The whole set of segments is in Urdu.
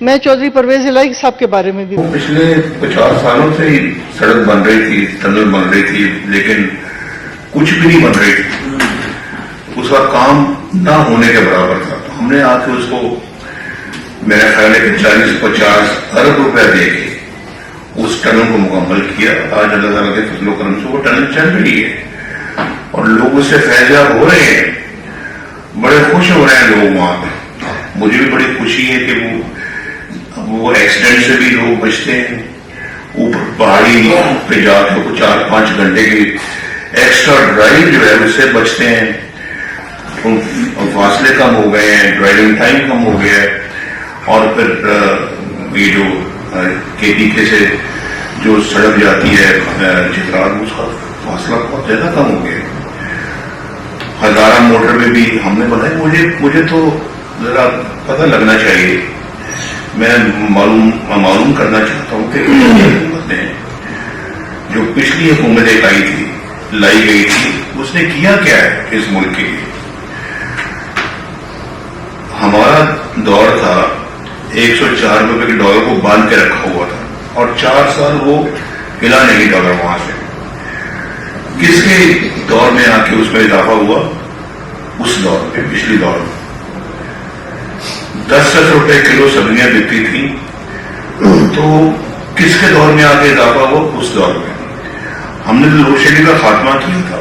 میں چودھری پرویز الہی صاحب کے بارے میں بھی پچھلے 50 سالوں سے ہی سڑک بن رہی تھی، ٹنل بن رہی تھی، لیکن کچھ بھی نہیں بن رہی تھی، اس کا کام نہ ہونے کے برابر تھا. تو ہم نے آ کے اس کو میرا خیال ہے کہ 40-50 ارب روپے دے کے اس ٹنل کو مکمل کیا. آج اللہ تعالیٰ کے فضل و کرم سے وہ ٹنل چل رہی ہے اور لوگ اس سے فیضیاب ہو رہے ہیں، بڑے خوش ہو رہے ہیں لوگ وہاں پہ. مجھے بھی بڑی خوشی ہے کہ وہ ایکسیڈنٹ سے بھی لوگ بچتے ہیں. اوپر پہاڑی پہ جا کے 4-5 گھنٹے کی ایکسٹرا ڈرائیو جو ہے اس سے بچتے ہیں. فاصلے کم ہو گئے ہیں، ڈرائیونگ ٹائم کم ہو گیا ہے. اور پھر یہ جو KPK سے جو سڑک جاتی ہے چترال، اس کا فاصلہ بہت زیادہ کم ہو گیا. ہزارہ موٹر میں بھی ہم نے بتایا. مجھے تو ذرا پتہ لگنا چاہیے. میں معلوم کرنا چاہتا ہوں کہ حکومتیں جو پچھلی حکومتیں لائی گئی تھی اس نے کیا کیا ہے اس ملک کے لیے. ہمارا دور تھا 104 روپے کے ڈالر کو باندھ کے رکھا ہوا تھا اور 4 سال وہ ہلا نہیں ڈالر وہاں سے. کس کے دور میں آ کے اس میں اضافہ ہوا؟ اس دور میں، پچھلی دور میں 10 روپے کلو سبزیاں بکتی تھیں. تو کس کے دور میں آ کے اضافہ ہوا؟ اس دور میں. ہم نے لوڈ شیڈنگ کا خاتمہ کیا تھا.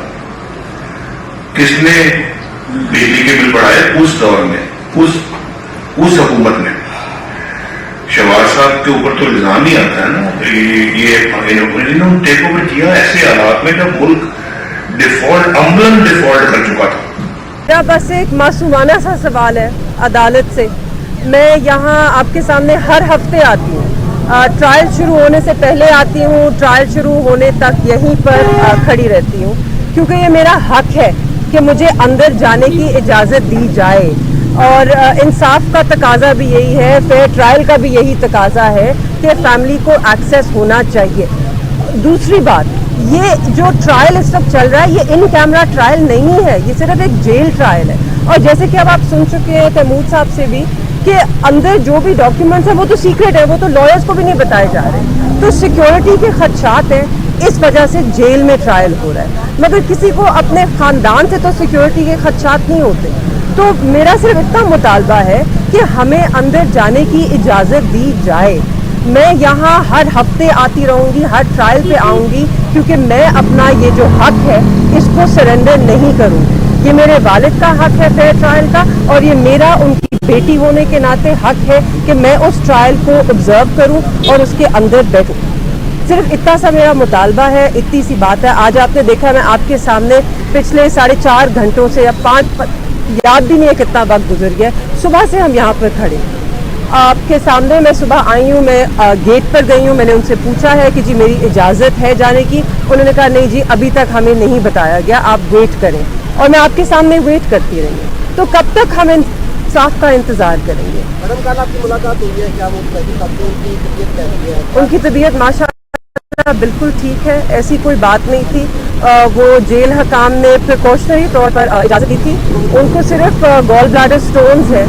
کس نے بجلی کے بل بڑھائے؟ اس دور میں، اس حکومت نے. شہباز صاحب کے اوپر تو الزام ہی آتا ہے نا، انہوں نے ٹیک اوور کیا ایسے حالات میں جب ملک عملاً ڈیفالٹ کر چکا تھا. میرا بس ایک معصومانہ سا سوال ہے عدالت سے. میں یہاں آپ کے سامنے ہر ہفتے آتی ہوں، ٹرائل شروع ہونے سے پہلے آتی ہوں، ٹرائل شروع ہونے تک یہیں پر کھڑی رہتی ہوں، کیونکہ یہ میرا حق ہے کہ مجھے اندر جانے کی اجازت دی جائے. اور انصاف کا تقاضا بھی یہی ہے، فیئر ٹرائل کا بھی یہی تقاضا ہے کہ فیملی کو ایکسیس ہونا چاہیے. دوسری بات، یہ جو ٹرائل اس وقت چل رہا ہے یہ ان کیمرہ ٹرائل نہیں ہے، یہ صرف ایک جیل ٹرائل ہے. اور جیسے کہ اب آپ سن چکے ہیں تیمور صاحب سے بھی کہ اندر جو بھی ڈاکیومنٹس ہیں وہ تو سیکرٹ ہے، وہ تو لائرز کو بھی نہیں بتائے جا رہے. تو سیکیورٹی کے خدشات ہیں، اس وجہ سے جیل میں ٹرائل ہو رہا ہے. مگر کسی کو اپنے خاندان سے تو سیکیورٹی کے خدشات نہیں ہوتے. تو میرا صرف اتنا مطالبہ ہے کہ ہمیں اندر جانے کی اجازت دی جائے. میں یہاں ہر ہفتے آتی رہوں گی، ہر ٹرائل پہ آؤں گی، کیونکہ میں اپنا یہ جو حق ہے اس کو سرنڈر نہیں کروں. یہ میرے والد کا حق ہے فیئر ٹرائل کا، اور یہ میرا ان کی بیٹی ہونے کے ناطے حق ہے کہ میں اس ٹرائل کو آبزرو کروں اور اس کے اندر بیٹھوں. صرف اتنا سا میرا مطالبہ ہے، اتنی سی بات ہے. آج آپ نے دیکھا میں آپ کے سامنے پچھلے 4.5 گھنٹوں سے یا 5 یاد بھی نہیں ہے کتنا وقت گزر گیا. صبح سے ہم یہاں پر کھڑے ہیں آپ کے سامنے. میں صبح آئی ہوں، میں گیٹ پر گئی ہوں، میں نے ان سے پوچھا ہے کہ جی میری اجازت ہے جانے کی. انہوں نے کہا نہیں جی ابھی تک ہمیں نہیں بتایا گیا، آپ ویٹ کریں. اور میں آپ کے سامنے ویٹ کرتی رہی ہوں. تو کب تک ہم انصاف کا انتظار کریں گے؟ میڈم کل آپ کی ملاقات ہوئی ہے، کیا وہ ان کی طبیعت کیسی ہے؟ ان کی طبیعت ماشاء اللہ بالکل ٹھیک ہے، ایسی کوئی بات نہیں تھی. وہ جیل حکام نے پریکاشنری طور پر اجازت دی تھی. ان کو صرف گال بلیڈر سٹونز ہے.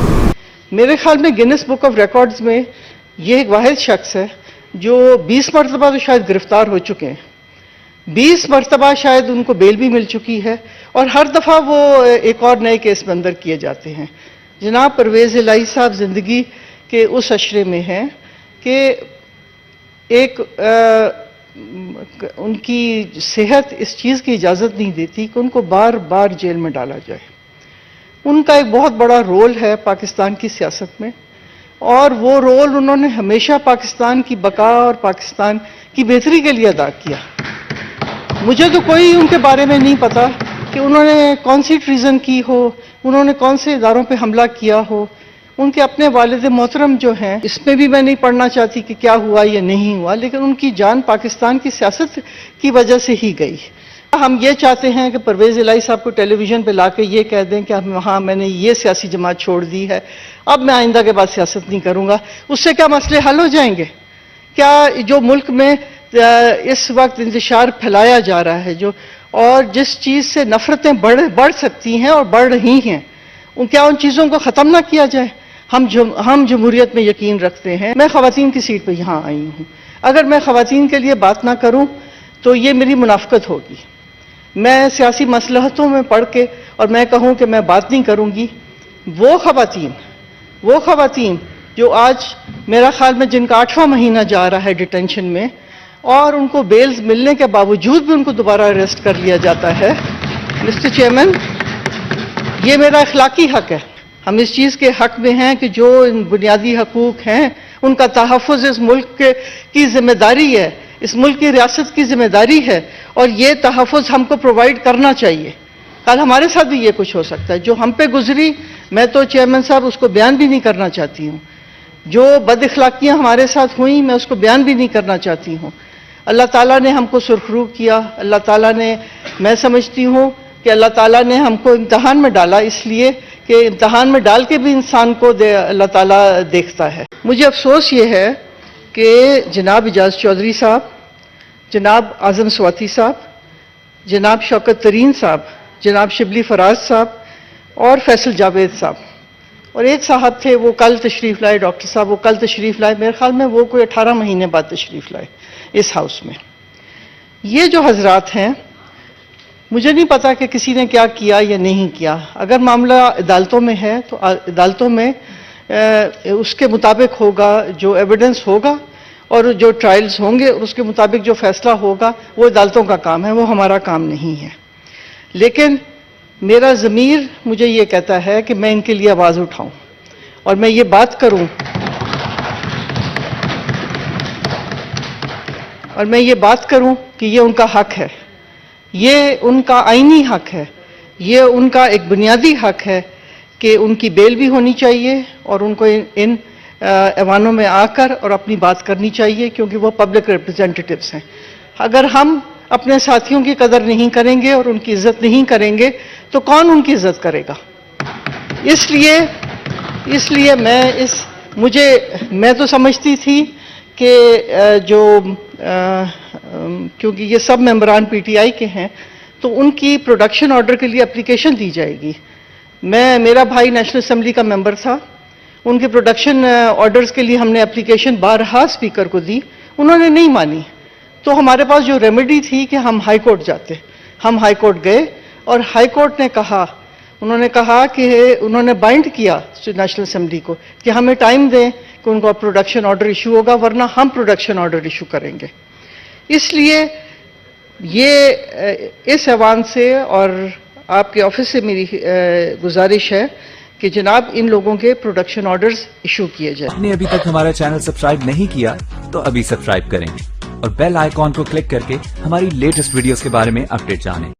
میرے خیال میں گینس بک آف ریکارڈز میں یہ ایک واحد شخص ہے جو 20 مرتبہ تو شاید گرفتار ہو چکے ہیں. 20 مرتبہ شاید ان کو بیل بھی مل چکی ہے، اور ہر دفعہ وہ ایک اور نئے کیس میں اندر کیے جاتے ہیں. جناب پرویز الہی صاحب زندگی کے اس اشرے میں ہیں کہ ایک ان کی صحت اس چیز کی اجازت نہیں دیتی کہ ان کو بار بار جیل میں ڈالا جائے. ان کا ایک بہت بڑا رول ہے پاکستان کی سیاست میں، اور وہ رول انہوں نے ہمیشہ پاکستان کی بقا اور پاکستان کی بہتری کے لیے ادا کیا. مجھے تو کوئی ان کے بارے میں نہیں پتا کہ انہوں نے کون سی ٹریزن کی ہو، انہوں نے کون سے اداروں پہ حملہ کیا ہو. ان کے اپنے والد محترم جو ہیں، اس میں بھی میں نہیں پڑھنا چاہتی کہ کیا ہوا یا نہیں ہوا، لیکن ان کی جان پاکستان کی سیاست کی وجہ سے ہی گئی. ہم یہ چاہتے ہیں کہ پرویز الہی صاحب کو ٹیلی ویژن پہ لا کے یہ کہہ دیں کہ وہاں میں نے یہ سیاسی جماعت چھوڑ دی ہے، اب میں آئندہ کے بعد سیاست نہیں کروں گا. اس سے کیا مسئلے حل ہو جائیں گے؟ کیا جو ملک میں اس وقت انتشار پھیلایا جا رہا ہے اور جس چیز سے نفرتیں بڑھ سکتی ہیں اور بڑھ رہی ہیں، کیا ان چیزوں کو ختم نہ کیا جائے؟ ہم جمہوریت میں یقین رکھتے ہیں. میں خواتین کی سیٹ پہ یہاں آئی ہوں. اگر میں خواتین کے لیے بات نہ کروں تو یہ میری منافقت ہوگی. میں سیاسی مصلحتوں میں پڑھ کے اور میں کہوں کہ میں بات نہیں کروں گی. وہ خواتین جو آج میرا خیال میں جن کا 8واں مہینہ جا رہا ہے ڈیٹینشن میں اور ان کو بیلز ملنے کے باوجود بھی ان کو دوبارہ اریسٹ کر لیا جاتا ہے. مسٹر چیئرمین، یہ میرا اخلاقی حق ہے. ہم اس چیز کے حق میں ہیں کہ جو ان بنیادی حقوق ہیں ان کا تحفظ اس ملک کی ذمہ داری ہے، اس ملک کی ریاست کی ذمہ داری ہے، اور یہ تحفظ ہم کو پرووائڈ کرنا چاہیے. کل ہمارے ساتھ بھی یہ کچھ ہو سکتا ہے. جو ہم پہ گزری میں تو چیئرمین صاحب اس کو بیان بھی نہیں کرنا چاہتی ہوں. جو بد اخلاقیاں ہمارے ساتھ ہوئیں میں اس کو بیان بھی نہیں کرنا چاہتی ہوں. اللہ تعالیٰ نے ہم کو سرخرو کیا. اللہ تعالیٰ نے، میں سمجھتی ہوں کہ اللہ تعالیٰ نے ہم کو امتحان میں ڈالا اس لیے کہ امتحان میں ڈال کے بھی انسان کو اللہ تعالیٰ دیکھتا ہے. مجھے افسوس یہ ہے کہ جناب اعجاز چودھری صاحب، جناب اعظم سواتی صاحب، جناب شوکت ترین صاحب، جناب شبلی فراز صاحب اور فیصل جاوید صاحب اور ایک صاحب تھے وہ کل تشریف لائے، ڈاکٹر صاحب وہ کل تشریف لائے. میرے خیال میں وہ کوئی 18 مہینے بعد تشریف لائے اس ہاؤس میں. یہ جو حضرات ہیں مجھے نہیں پتا کہ کسی نے کیا کیا یا نہیں کیا. اگر معاملہ عدالتوں میں ہے تو عدالتوں میں اس کے مطابق ہوگا، جو ایویڈنس ہوگا اور جو ٹرائلز ہوں گے اس کے مطابق جو فیصلہ ہوگا وہ عدالتوں کا کام ہے، وہ ہمارا کام نہیں ہے. لیکن میرا ضمیر مجھے یہ کہتا ہے کہ میں ان کے لیے آواز اٹھاؤں اور میں یہ بات کروں کہ یہ ان کا حق ہے، یہ ان کا آئینی حق ہے، یہ ان کا ایک بنیادی حق ہے کہ ان کی بیل بھی ہونی چاہیے اور ان کو ان ایوانوں میں آ کر اور اپنی بات کرنی چاہیے کیونکہ وہ پبلک ریپریزنٹیٹیوز ہیں. اگر ہم اپنے ساتھیوں کی قدر نہیں کریں گے اور ان کی عزت نہیں کریں گے تو کون ان کی عزت کرے گا؟ اس لیے میں تو سمجھتی تھی کہ کیونکہ یہ سب ممبران پی ٹی آئی کے ہیں تو ان کی پروڈکشن آرڈر کے لیے اپلیکیشن دی جائے گی. میرا بھائی نیشنل اسمبلی کا ممبر تھا، ان کے پروڈکشن آرڈرز کے لیے ہم نے اپلیکیشن بارہا اسپیکر کو دی، انہوں نے نہیں مانی. تو ہمارے پاس جو ریمیڈی تھی کہ ہم ہائی کورٹ جاتے. ہم ہائی کورٹ گئے اور ہائی کورٹ نے کہا، انہوں نے بائنڈ کیا نیشنل اسمبلی کو کہ ہمیں ٹائم دیں کہ ان کو پروڈکشن آرڈر ایشو ہوگا ورنہ ہم پروڈکشن آرڈر ایشو کریں گے. اس لیے اس ایوان سے اور آپ کے آفس سے میری گزارش ہے کہ جناب ان لوگوں کے پروڈکشن آرڈرز ایشو کیے جائیں. آپ نے ابھی تک ہمارا چینل سبسکرائب نہیں کیا تو ابھی سبسکرائب کریں اور بیل آئیکن کو کلک کر کے ہماری لیٹسٹ ویڈیوز کے بارے میں اپڈیٹ جانیں.